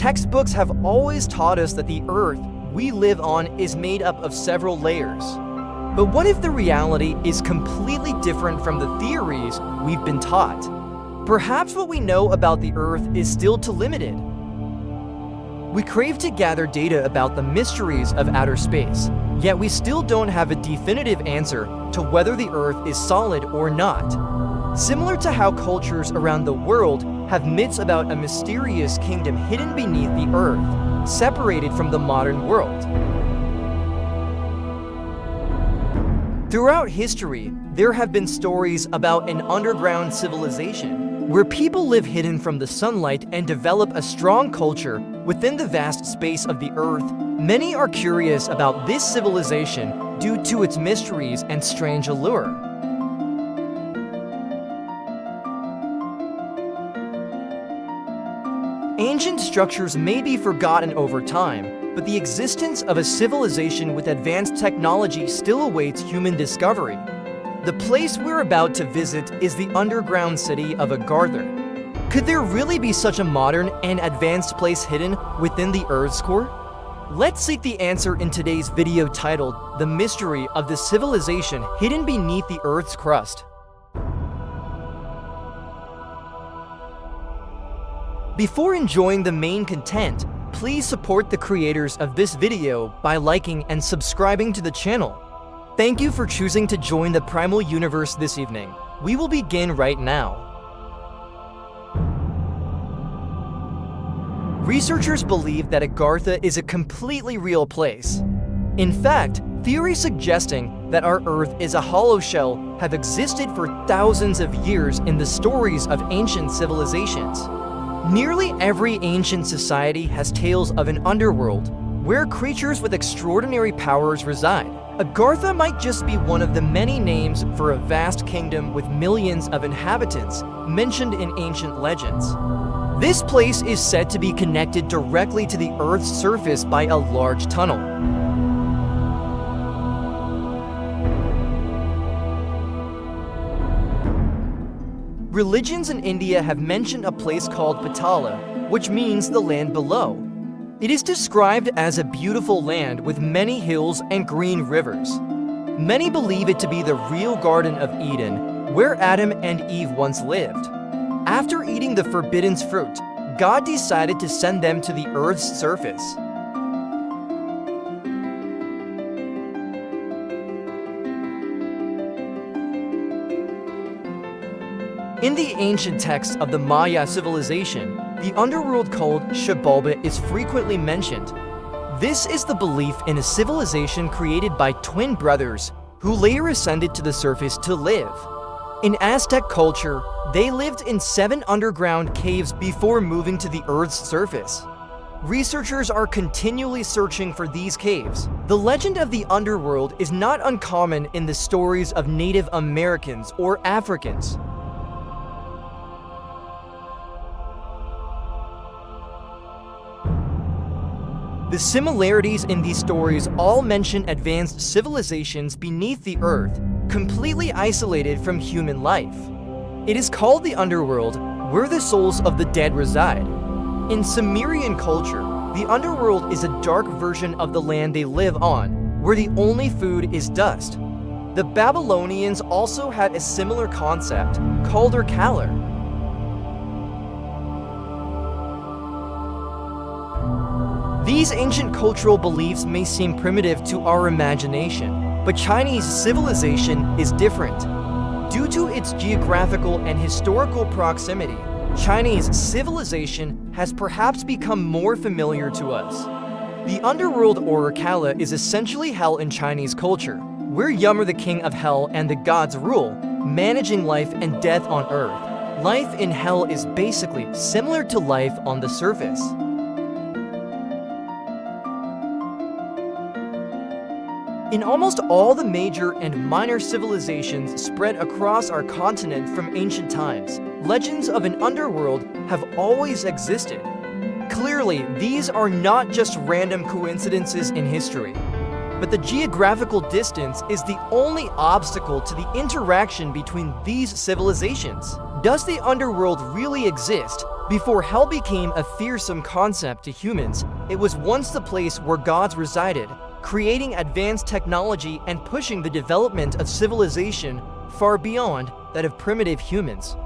Textbooks have always taught us that the Earth we live on is made up of several layers. But what if the reality is completely different from the theories we've been taught? Perhaps what we know about the Earth is still too limited. We crave to gather data about the mysteries of outer space, yet we still don't have a definitive answer to whether the Earth is solid or not. Similar to how cultures around the world have myths about a mysterious kingdom hidden beneath the Earth, separated from the modern world. Throughout history, there have been stories about an underground civilization, where people live hidden from the sunlight and develop a strong culture within the vast space of the Earth. Many are curious about this civilization due to its mysteries and strange allure. Ancient structures may be forgotten over time, but the existence of a civilization with advanced technology still awaits human discovery. The place we're about to visit is the underground city of Agartha. Could there really be such a modern and advanced place hidden within the Earth's core? Let's seek the answer in today's video titled, "The Mystery of the Civilization Hidden Beneath the Earth's Crust." Before enjoying the main content, please support the creators of this video by liking and subscribing to the channel. Thank you for choosing to join the Primal Universe this evening. We will begin right now. Researchers believe that Agartha is a completely real place. In fact, theories suggesting that our Earth is a hollow shell have existed for thousands of years in the stories of ancient civilizations. Nearly every ancient society has tales of an underworld, where creatures with extraordinary powers reside. Agartha might just be one of the many names for a vast kingdom with millions of inhabitants mentioned in ancient legends. This place is said to be connected directly to the Earth's surface by a large tunnel. Religions in India have mentioned a place called Patala, which means the land below. It is described as a beautiful land with many hills and green rivers. Many believe it to be the real Garden of Eden, where Adam and Eve once lived. After eating the forbidden fruit, God decided to send them to the Earth's surface. In the ancient texts of the Maya civilization, the underworld called Xibalba is frequently mentioned. This is the belief in a civilization created by twin brothers who later ascended to the surface to live. In Aztec culture, they lived in 7 underground caves before moving to the Earth's surface. Researchers are continually searching for these caves. The legend of the underworld is not uncommon in the stories of Native Americans or Africans. The similarities in these stories all mention advanced civilizations beneath the Earth, completely isolated from human life. It is called the underworld, where the souls of the dead reside. In Sumerian culture, the underworld is a dark version of the land they live on, where the only food is dust. The Babylonians also had a similar concept, called Urkala. These ancient cultural beliefs may seem primitive to our imagination, but Chinese civilization is different. Due to its geographical and historical proximity, Chinese civilization has perhaps become more familiar to us. The underworld or Urkala is essentially hell in Chinese culture, where Yum are the king of hell and the gods rule, managing life and death on Earth. Life in hell is basically similar to life on the surface. In almost all the major and minor civilizations spread across our continent from ancient times, legends of an underworld have always existed. Clearly, these are not just random coincidences in history, but the geographical distance is the only obstacle to the interaction between these civilizations. Does the underworld really exist? Before hell became a fearsome concept to humans, it was once the place where gods resided, creating advanced technology and pushing the development of civilization far beyond that of primitive humans.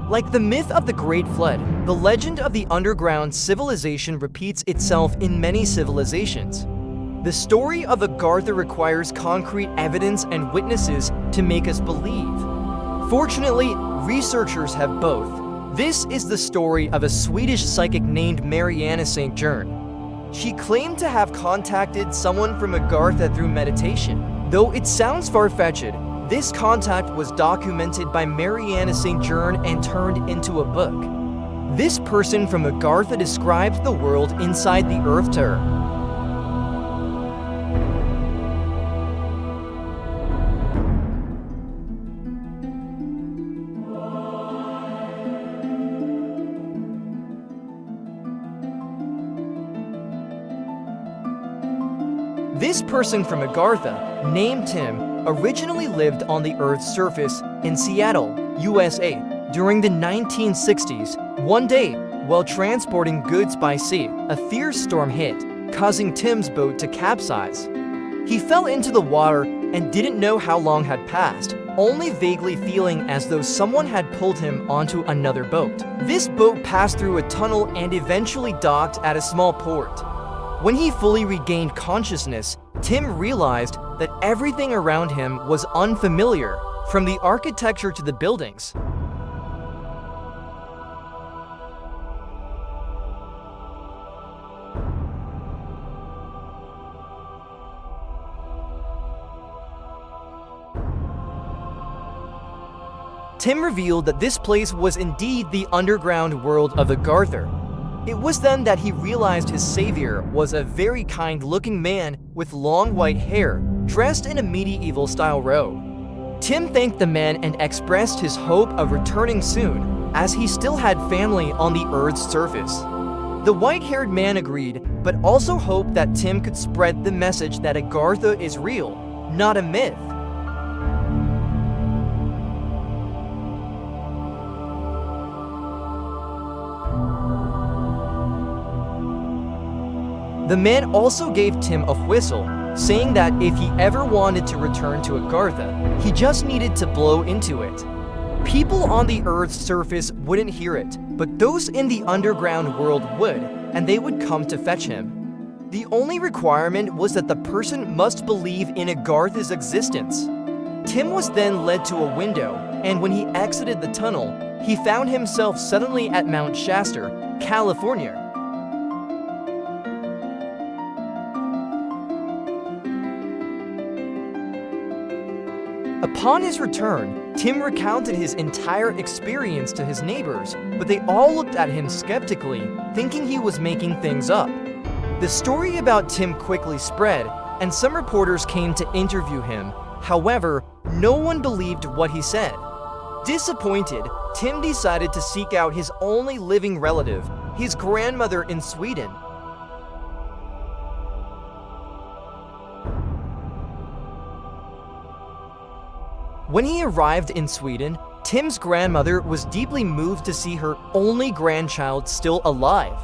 Like the myth of the Great Flood, the legend of the underground civilization repeats itself in many civilizations. The story of Agartha requires concrete evidence and witnesses to make us believe. Fortunately, researchers have both. This is the story of a Swedish psychic named Mariana St. Jern. She claimed to have contacted someone from Agartha through meditation. Though it sounds far-fetched, this contact was documented by Mariana St. Jern and turned into a book. This person from Agartha describes the world inside the earth to her. This person from Agartha, named Tim, originally lived on the Earth's surface in Seattle, USA, during the 1960s. One day, while transporting goods by sea, a fierce storm hit, causing Tim's boat to capsize. He fell into the water and didn't know how long had passed, only vaguely feeling as though someone had pulled him onto another boat. This boat passed through a tunnel and eventually docked at a small port. When he fully regained consciousness, Tim realized that everything around him was unfamiliar, from the architecture to the buildings. Tim revealed that this place was indeed the underground world of Agartha. It was then that he realized his savior was a very kind-looking man with long white hair, dressed in a medieval-style robe. Tim thanked the man and expressed his hope of returning soon, as he still had family on the Earth's surface. The white-haired man agreed, but also hoped that Tim could spread the message that Agartha is real, not a myth. The man also gave Tim a whistle, saying that if he ever wanted to return to Agartha, he just needed to blow into it. People on the Earth's surface wouldn't hear it, but those in the underground world would, and they would come to fetch him. The only requirement was that the person must believe in Agartha's existence. Tim was then led to a window, and when he exited the tunnel, he found himself suddenly at Mount Shasta, California. Upon his return, Tim recounted his entire experience to his neighbors, but they all looked at him skeptically, thinking he was making things up. The story about Tim quickly spread, and some reporters came to interview him. However, no one believed what he said. Disappointed, Tim decided to seek out his only living relative, his grandmother in Sweden. When he arrived in Sweden, Tim's grandmother was deeply moved to see her only grandchild still alive.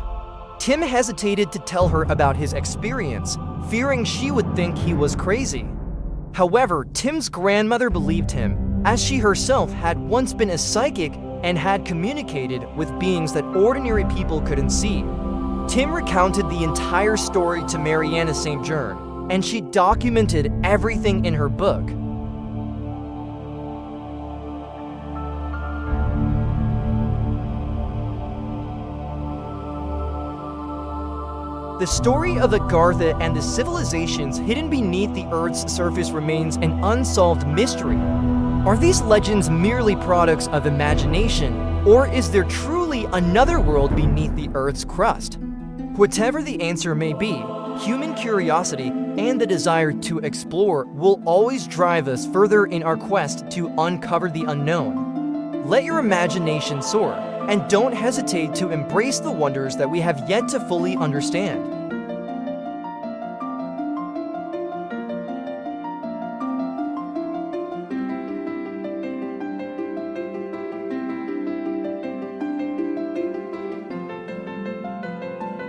Tim hesitated to tell her about his experience, fearing she would think he was crazy. However, Tim's grandmother believed him, as she herself had once been a psychic and had communicated with beings that ordinary people couldn't see. Tim recounted the entire story to Mariana St. Jern, and she documented everything in her book. The story of Agartha and the civilizations hidden beneath the Earth's surface remains an unsolved mystery. Are these legends merely products of imagination, or is there truly another world beneath the Earth's crust? Whatever the answer may be, human curiosity and the desire to explore will always drive us further in our quest to uncover the unknown. Let your imagination soar, and don't hesitate to embrace the wonders that we have yet to fully understand.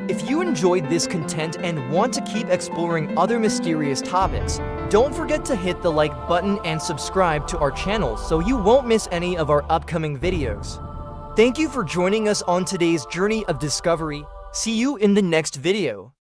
If you enjoyed this content and want to keep exploring other mysterious topics, don't forget to hit the like button and subscribe to our channel so you won't miss any of our upcoming videos. Thank you for joining us on today's journey of discovery. See you in the next video.